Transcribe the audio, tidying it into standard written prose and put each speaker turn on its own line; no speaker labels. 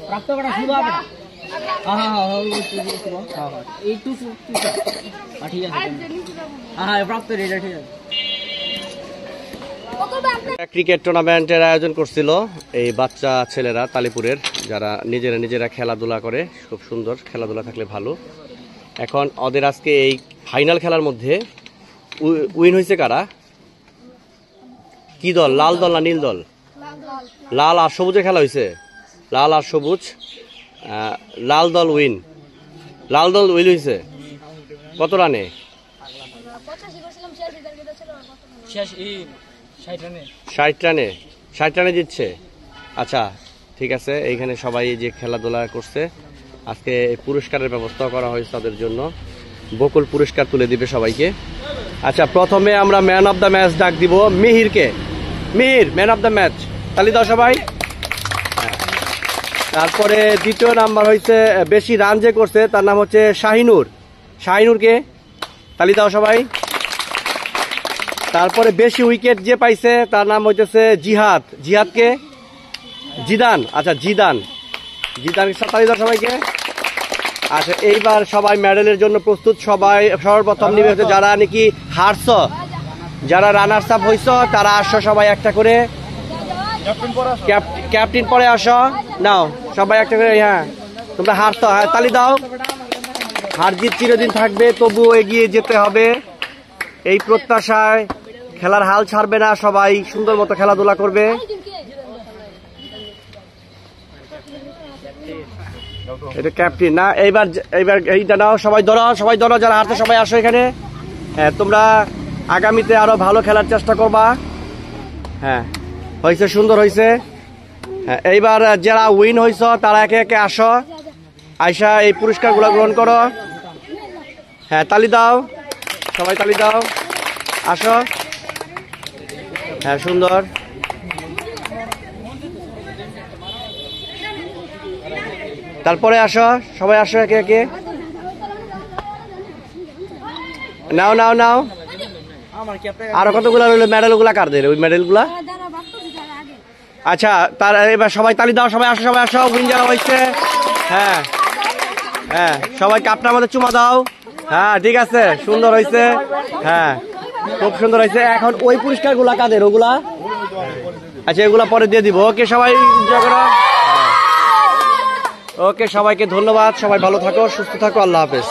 প্রাপ্ত করা শুরু হবে না। হ্যাঁ হ্যাঁ হ্যাঁ এই টু ঠিক আছে। হ্যাঁ প্রাপ্ত রেজাল্ট ঠিক আছে।
ক্রিকেট টুর্নামেন্টের আয়োজন করছিল এই বাচ্চা ছেলেরা তালিপুরের, যারা নিজেরা খেলাধুলা করে, খুব সুন্দর খেলাধুলা থাকলে ভালো। এখন ওদের আজকে এই ফাইনাল খেলার মধ্যে উইন হয়েছে কারা? কি দল? লাল দল না নীল দল? লাল আর সবুজে খেলা হয়েছে, লাল আর সবুজ। লাল দল উইন, লাল দল উইন হয়েছে। কত রানে? 60 রানে জিতছে। আচ্ছা ঠিক আছে, এইখানে সবাই যে খেলাধুলা করছে আজকে পুরস্কারের ব্যবস্থা করা হয়েছে তাদের জন্য। বকুল পুরস্কার তুলে দিবে সবাইকে। আচ্ছা প্রথমে আমরা ম্যান অফ দ্য ম্যাচ ডাক দিব মিহিরকে। Mihir man of the match, তালি দাও সবাই। তারপরে দ্বিতীয় নাম্বার হয়েছে বেশি রান যে করছে তার নাম হচ্ছে শাহিনুর। শাহিনুরকে তালি দাও সবাই। তারপরে বেশি উইকেট যে পাইছে তার নাম হইতেছে জিহাদ। জিহাদকে? জিদান। আচ্ছা জিদান, জিদানকে তালি দাও সবাইকে। আচ্ছা এইবার সবাই মেডেলের জন্য প্রস্তুত। সবাই সর্বপ্রথম নিবে হচ্ছে যারা নাকি হারছ, যারা রানার্স আপ হইছ তারা আসো সবাই একটা করে। ক্যাপ্টেন পরে আসো, নাও সবাই একটা করে। হ্যাঁ তোমরা হারছ, হ্যাঁ তালি দাও। হার জিত চিরদিন থাকবে, তবুও এগিয়ে যেতে হবে এই প্রত্যাশায়। খেলার হাল ছাড়বে না, সবাই সুন্দর মতো খেলাধুলা করবে। এটা ক্যাপ্টেন না? এইবার এইটা নাও, সবাই ধরো যারা হারতে সবাই আসো এখানে। হ্যাঁ তোমরা আগামীতে আরো ভালো খেলার চেষ্টা করবা। হ্যাঁ হয়েছে, সুন্দর হয়েছে। হ্যাঁ এইবার যারা উইন হয়েছ তারা একে একে আসো, আইসা এই পুরস্কারগুলো গ্রহণ করো। হ্যাঁ তালি দাও সবাই, তালি দাও, আসো। হ্যাঁ সুন্দর। তারপরে আসো সবাই, আসো একে একে। নাও নাও নাও। আরো কতগুলা রইল? মেডেল গুলা কার দেয়? ওই মেডেল গুলা? আচ্ছা তার এবার সবাই তালি দাও, সবাই আসো, সবাই আসো। উইন যারা হয়েছে, হ্যাঁ হ্যাঁ সবাই কাপটার মধ্যে চুমা দাও। হ্যাঁ ঠিক আছে, সুন্দর হয়েছে। হ্যাঁ খুব সুন্দর হয়েছে। এখন ওই পুরস্কার গুলা কাদের? ওগুলা আচ্ছা এগুলা পরে দিয়ে দিব। ওকে সবাই এনজয় করো। ওকে সবাইকে ধন্যবাদ, সবাই ভালো থাকো, সুস্থ থাকো, আল্লাহ হাফেজ।